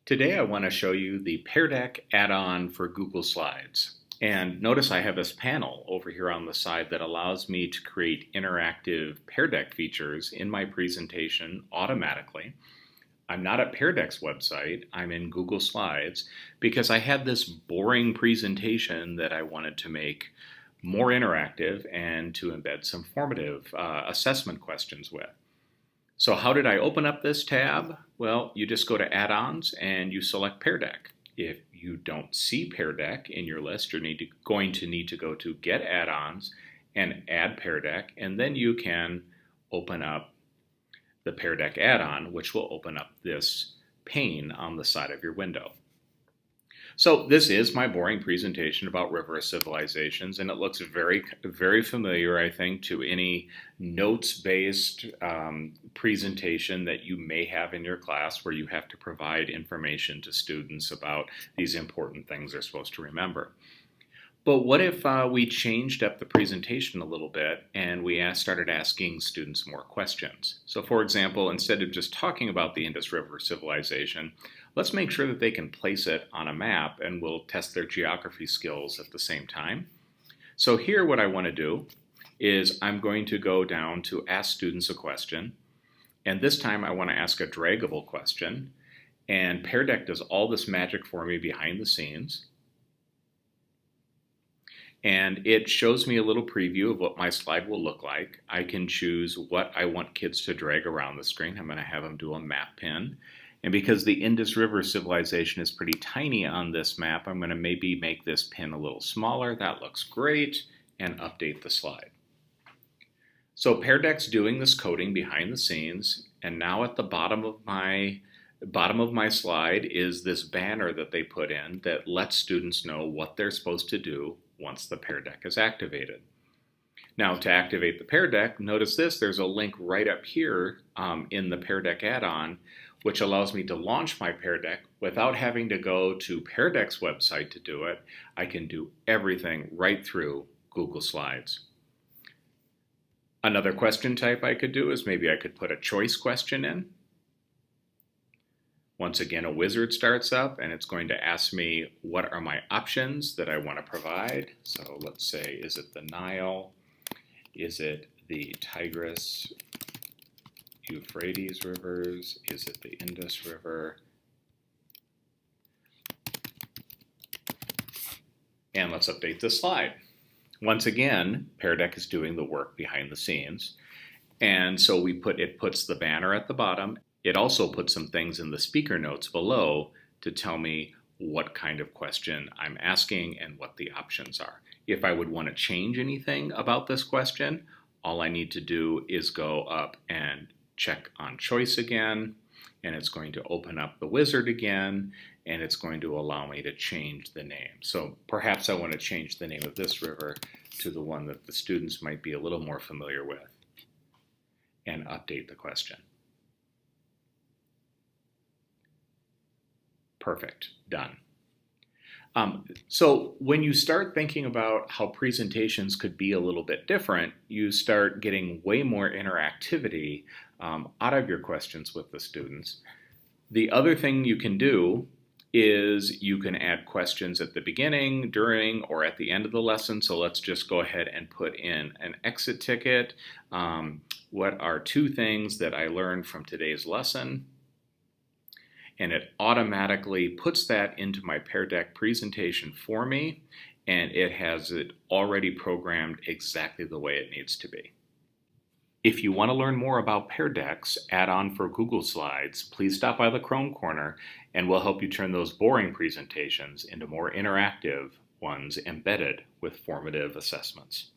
Today I want to show you the Pear Deck add-on for Google Slides. And notice I have this panel over here on the side that allows me to create interactive Pear Deck features in my presentation automatically. I'm not at Pear Deck's website, I'm in Google Slides because I had this boring presentation that I wanted to make more interactive and to embed some formative assessment questions with. So how did I open up this tab? Well, you just go to Add-ons and you select Pear Deck. If you don't see Pear Deck in your list, you're going to need to go to Get Add-ons and Add Pear Deck, and then you can open up the Pear Deck add-on, which will open up this pane on the side of your window. So this is my boring presentation about river civilizations, and it looks very, very familiar, I think, to any notes-based presentation that you may have in your class where you have to provide information to students about these important things they're supposed to remember. But what if we changed up the presentation a little bit and we started asking students more questions? So for example, instead of just talking about the Indus River civilization, let's make sure that they can place it on a map, and we'll test their geography skills at the same time. So here what I want to do is I'm going to go down to Ask Students a Question, and this time I want to ask a draggable question, and Pear Deck does all this magic for me behind the scenes. And it shows me a little preview of what my slide will look like. I can choose what I want kids to drag around the screen. I'm going to have them do a map pin. And because the Indus River civilization is pretty tiny on this map, I'm going to maybe make this pin a little smaller. That looks great. And update the slide. So Pear Deck's doing this coding behind the scenes. And now at the bottom of my slide is this banner that they put in that lets students know what they're supposed to do once the Pear Deck is activated. Now to activate the Pear Deck, notice this, there's a link right up here in the Pear Deck add-on, which allows me to launch my Pear Deck without having to go to Pear Deck's website to do it. I can do everything right through Google Slides. Another question type I could do is maybe I could put a choice question in. Once again, a wizard starts up and it's going to ask me what are my options that I want to provide. So let's say, is it the Nile? Is it the Tigris, Euphrates rivers? Is it the Indus River? And let's update the slide. Once again, Pear Deck is doing the work behind the scenes. And so it puts the banner at the bottom. It also puts some things in the speaker notes below to tell me what kind of question I'm asking and what the options are. If I would want to change anything about this question, all I need to do is go up and check on choice again, and it's going to open up the wizard again, and it's going to allow me to change the name. So perhaps I want to change the name of this river to the one that the students might be a little more familiar with, and update the question. Perfect, done. So when you start thinking about how presentations could be a little bit different, you start getting way more interactivity out of your questions with the students. The other thing you can do is you can add questions at the beginning, during, or at the end of the lesson. So let's just go ahead and put in an exit ticket. What are 2 things that I learned from today's lesson? And it automatically puts that into my Pear Deck presentation for me, and it has it already programmed exactly the way it needs to be. If you want to learn more about Pear Deck's add-on for Google Slides, please stop by the Chrome Corner, and we'll help you turn those boring presentations into more interactive ones embedded with formative assessments.